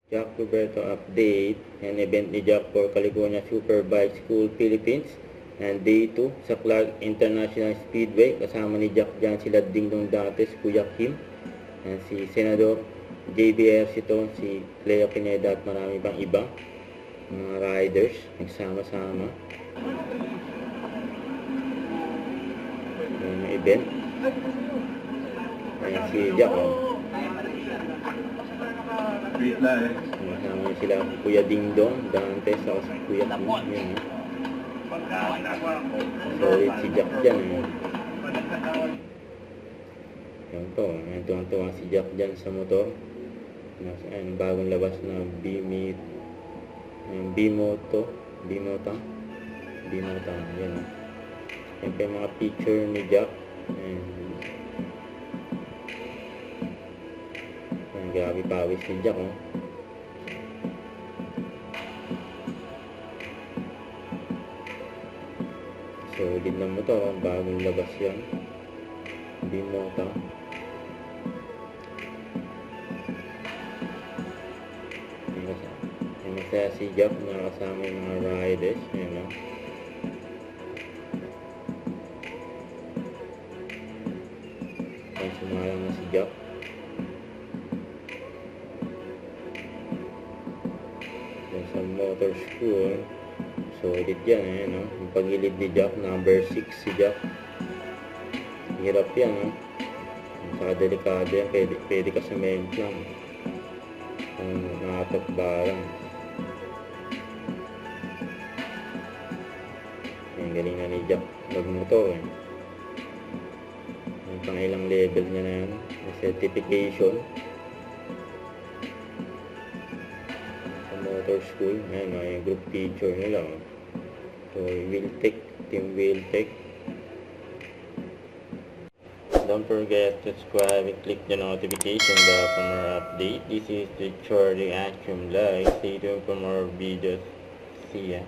Jack Roberto update and event ni Jack for California Superbike School Philippines and Day 2 sa Clark International Speedway. Kasama ni Jack dyan sila Dingdong Dantes, Kuya Kim, and si Senador JBR Sito, si Cleo Pineda at marami pang ibang mga riders nagsama-sama yung event. Ayan si Jack, kasama sila Kuya Dingdong Dantes at si Kuya Kim. Yun, solid si Jack dyan. Yan po, tuwang-tuwang si Jack dyan sa motor. Ayan, bagong labas na Bimoto, yan. Yan pa yung mga picture ni Jack. Ayan, grabe pawis si Jack, oh. Solid na motor, bagong labas yan. Bimoto. Masaya si Jack na kasama yung mga riders. Ayan, oh. Ayan, sumalang na si Jack. Ayan, sa motor school. Solid yan. Ayan, oh. Yung pagilid ni Jack, number 6 si Jack. Hirap yan, oh. Saka delikado yan. Pwede ka sa memplang. Nakatap barang. Ang galing na ni Jack magmotor, eh. Ang pangilang level niya na yan, certification sa motor school. Ayan, yung group picture nila, oh. So Team Wheeltech. Don't forget to subscribe and click the notification bell for more update. This is the Charlie Action Live. Stay tuned for more videos. See ya.